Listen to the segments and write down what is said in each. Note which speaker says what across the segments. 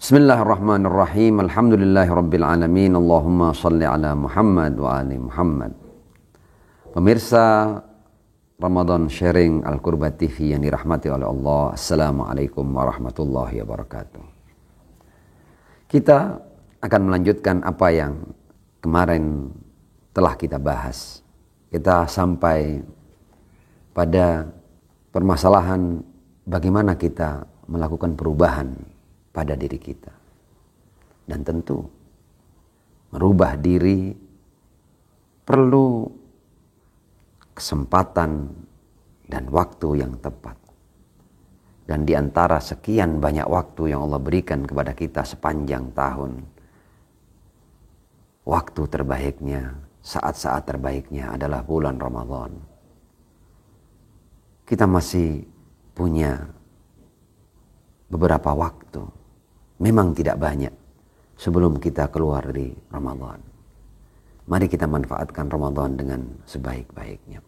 Speaker 1: Bismillahirrahmanirrahim. Alhamdulillahirabbil alamin. Allahumma shalli ala Muhammad wa ali Muhammad. Pemirsa Ramadan Sharing Al-Qurba TV yang dirahmati oleh Allah. Assalamualaikum warahmatullahi wabarakatuh. Kita akan melanjutkan apa yang kemarin telah kita bahas. Kita sampai pada permasalahan bagaimana kita melakukan perubahan pada diri kita. Dan tentu merubah diri perlu kesempatan dan waktu yang tepat. Dan di antara sekian banyak waktu yang Allah berikan kepada kita sepanjang tahun, waktu terbaiknya, saat-saat terbaiknya adalah bulan Ramadan. Kita masih punya beberapa waktu, memang tidak banyak, sebelum kita keluar dari Ramadan. Mari kita manfaatkan Ramadan dengan sebaik-baiknya.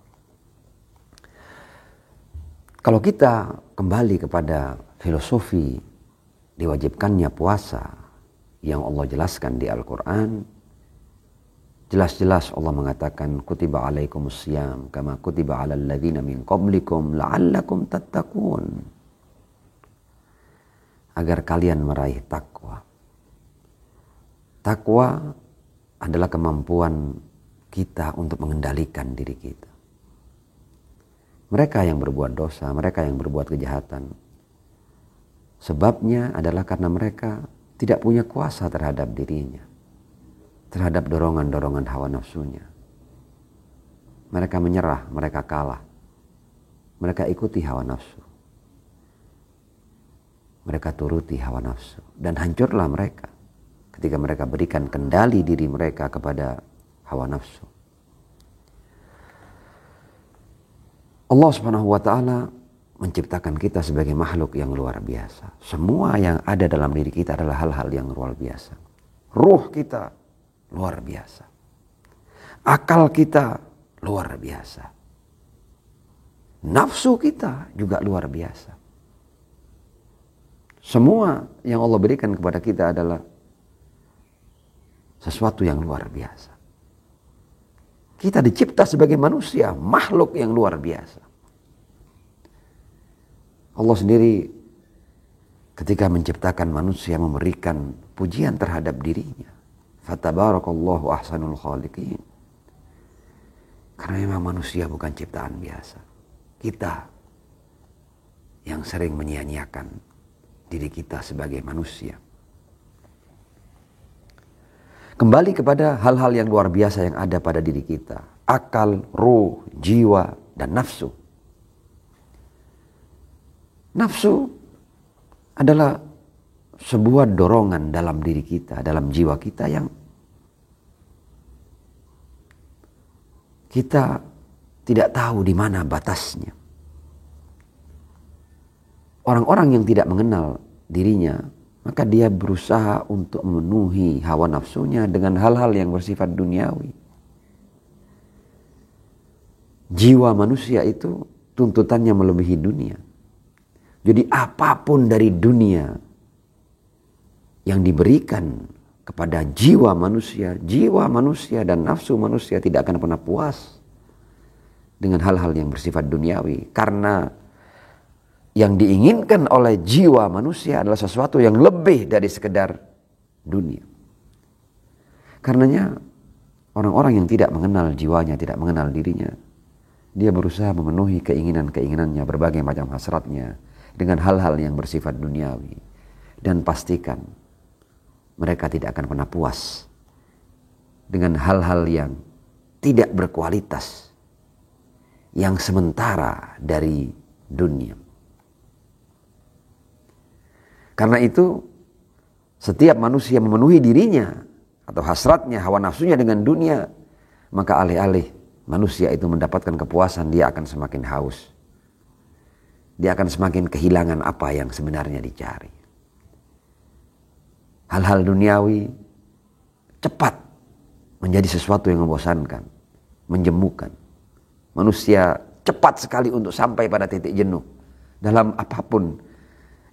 Speaker 1: Kalau kita kembali kepada filosofi diwajibkannya puasa yang Allah jelaskan di Al-Quran, jelas-jelas Allah mengatakan kutiba alaikumusiyam kama kutiba alal ladzina min qablikum la'allakum tattaqun, agar kalian meraih takwa. Takwa adalah kemampuan kita untuk mengendalikan diri kita. Mereka yang berbuat dosa, mereka yang berbuat kejahatan, sebabnya adalah karena mereka tidak punya kuasa terhadap dirinya, terhadap dorongan-dorongan hawa nafsunya. Mereka menyerah, mereka kalah, mereka ikuti hawa nafsu. Mereka turuti hawa nafsu. Dan hancurlah mereka ketika mereka berikan kendali diri mereka kepada hawa nafsu. Allah Subhanahu wa ta'ala menciptakan kita sebagai makhluk yang luar biasa. Semua yang ada dalam diri kita adalah hal-hal yang luar biasa. Ruh kita luar biasa. Akal kita luar biasa. Nafsu kita juga luar biasa. Semua yang Allah berikan kepada kita adalah sesuatu yang luar biasa. Kita dicipta sebagai manusia, makhluk yang luar biasa. Allah sendiri ketika menciptakan manusia memberikan pujian terhadap dirinya. Fatabarakallahu ahsanul khaliqin. Karena memang manusia bukan ciptaan biasa. Kita yang sering menyia-nyiakan diri kita sebagai manusia. Kembali kepada hal-hal yang luar biasa yang ada pada diri kita. Akal, ruh, jiwa, dan nafsu. Nafsu adalah sebuah dorongan dalam diri kita, dalam jiwa kita yang kita tidak tahu di mana batasnya. Orang-orang yang tidak mengenal dirinya, maka dia berusaha untuk memenuhi hawa nafsunya dengan hal-hal yang bersifat duniawi. Jiwa manusia itu tuntutannya melebihi dunia. Jadi apapun dari dunia yang diberikan kepada jiwa manusia dan nafsu manusia tidak akan pernah puas dengan hal-hal yang bersifat duniawi. Karena yang diinginkan oleh jiwa manusia adalah sesuatu yang lebih dari sekedar dunia. Karenanya orang-orang yang tidak mengenal jiwanya, tidak mengenal dirinya, dia berusaha memenuhi keinginan-keinginannya, berbagai macam hasratnya dengan hal-hal yang bersifat duniawi. Dan pastikan mereka tidak akan pernah puas dengan hal-hal yang tidak berkualitas, yang sementara dari dunia. Karena itu setiap manusia memenuhi dirinya atau hasratnya, hawa nafsunya dengan dunia, maka alih-alih manusia itu mendapatkan kepuasan, dia akan semakin haus. Dia akan semakin kehilangan apa yang sebenarnya dicari. Hal-hal duniawi cepat menjadi sesuatu yang membosankan, menjemukan. Manusia cepat sekali untuk sampai pada titik jenuh dalam apapun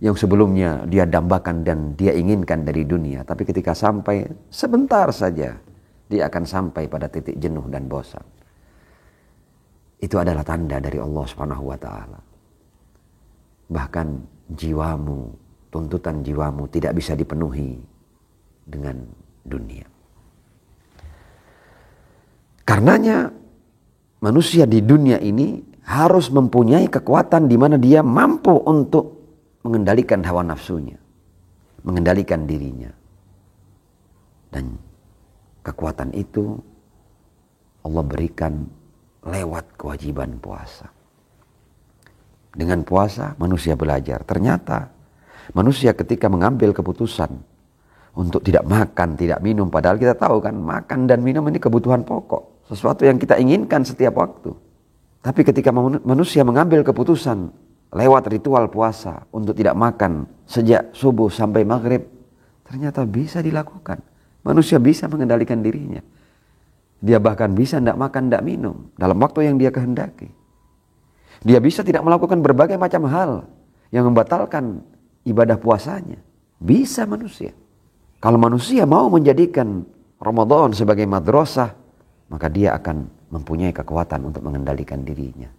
Speaker 1: yang sebelumnya dia dambakan dan dia inginkan dari dunia. Tapi ketika sampai, sebentar saja dia akan sampai pada titik jenuh dan bosan. Itu adalah tanda dari Allah Subhanahu wa ta'ala. Bahkan jiwamu, tuntutan jiwamu tidak bisa dipenuhi dengan dunia. Karenanya manusia di dunia ini harus mempunyai kekuatan di mana dia mampu untuk mengendalikan hawa nafsunya, mengendalikan dirinya. Dan kekuatan itu Allah berikan lewat kewajiban puasa. Dengan puasa manusia belajar. Ternyata manusia ketika mengambil keputusan untuk tidak makan, tidak minum. Padahal kita tahu kan makan dan minum ini kebutuhan pokok. Sesuatu yang kita inginkan setiap waktu. Tapi ketika manusia mengambil keputusan lewat ritual puasa untuk tidak makan sejak subuh sampai maghrib. Ternyata bisa dilakukan. Manusia bisa mengendalikan dirinya. Dia bahkan bisa tidak makan, tidak minum dalam waktu yang dia kehendaki. Dia bisa tidak melakukan berbagai macam hal yang membatalkan ibadah puasanya. Bisa manusia. Kalau manusia mau menjadikan Ramadan sebagai madrasah, maka dia akan mempunyai kekuatan untuk mengendalikan dirinya.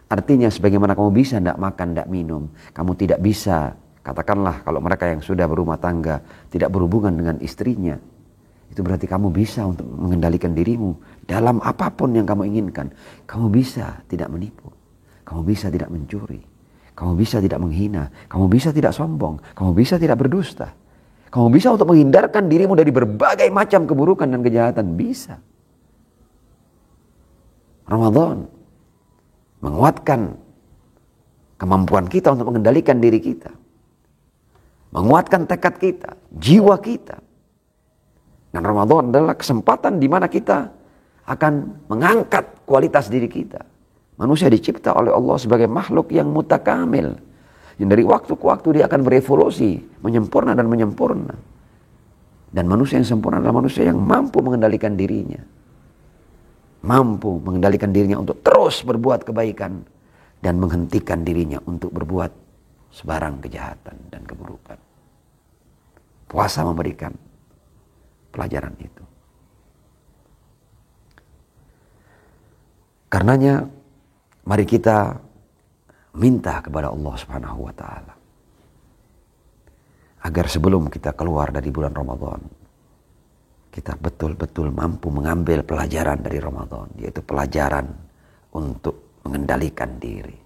Speaker 1: Artinya sebagaimana kamu bisa tidak makan, tidak minum, kamu tidak bisa, katakanlah kalau mereka yang sudah berumah tangga, tidak berhubungan dengan istrinya, itu berarti kamu bisa untuk mengendalikan dirimu dalam apapun yang kamu inginkan. Kamu bisa tidak menipu, kamu bisa tidak mencuri, kamu bisa tidak menghina, kamu bisa tidak sombong, kamu bisa tidak berdusta. Kamu bisa untuk menghindarkan dirimu dari berbagai macam keburukan dan kejahatan. Bisa. Ramadan menguatkan kemampuan kita untuk mengendalikan diri kita. Menguatkan tekad kita, jiwa kita. Dan Ramadan adalah kesempatan di mana kita akan mengangkat kualitas diri kita. Manusia dicipta oleh Allah sebagai makhluk yang mutakamil. Yang dari waktu ke waktu dia akan berevolusi, menyempurna dan menyempurna. Dan manusia yang sempurna adalah manusia yang mampu mengendalikan dirinya. Mampu mengendalikan dirinya untuk terus berbuat kebaikan. Dan menghentikan dirinya untuk berbuat sebarang kejahatan dan keburukan. Puasa memberikan pelajaran itu. Karenanya mari kita minta kepada Allah Subhanahu wa ta'ala agar sebelum kita keluar dari bulan Ramadan, kita betul-betul mampu mengambil pelajaran dari Ramadan, yaitu pelajaran untuk mengendalikan diri.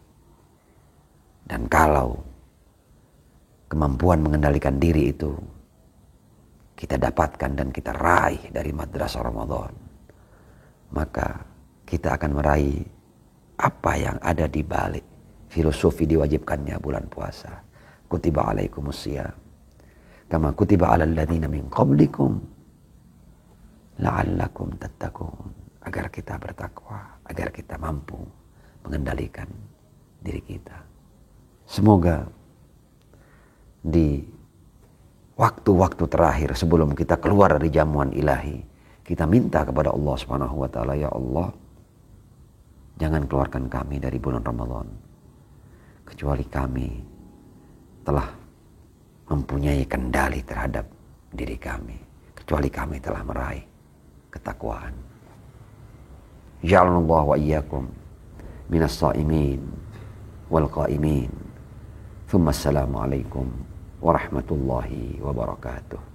Speaker 1: Dan kalau kemampuan mengendalikan diri itu kita dapatkan dan kita raih dari madrasah Ramadan, maka kita akan meraih apa yang ada di balik filosofi diwajibkannya bulan puasa. Kutiba alaikumusiyam kama kutiba alal ladzina min qablikum la'allakum tattaqun. Agar kita bertakwa, agar kita mampu mengendalikan diri kita. Semoga di waktu-waktu terakhir sebelum kita keluar dari jamuan ilahi, kita minta kepada Allah Subhanahu wa ta'ala, ya Allah, jangan keluarkan kami dari bulan Ramadan kecuali kami telah mempunyai kendali terhadap diri kami, kecuali kami telah meraih ketakwaan. Ja'alanallahu wa iyyakum minas sha'imin wal qa'imin. Tsumma assalamu alaikum warahmatullahi wabarakatuh.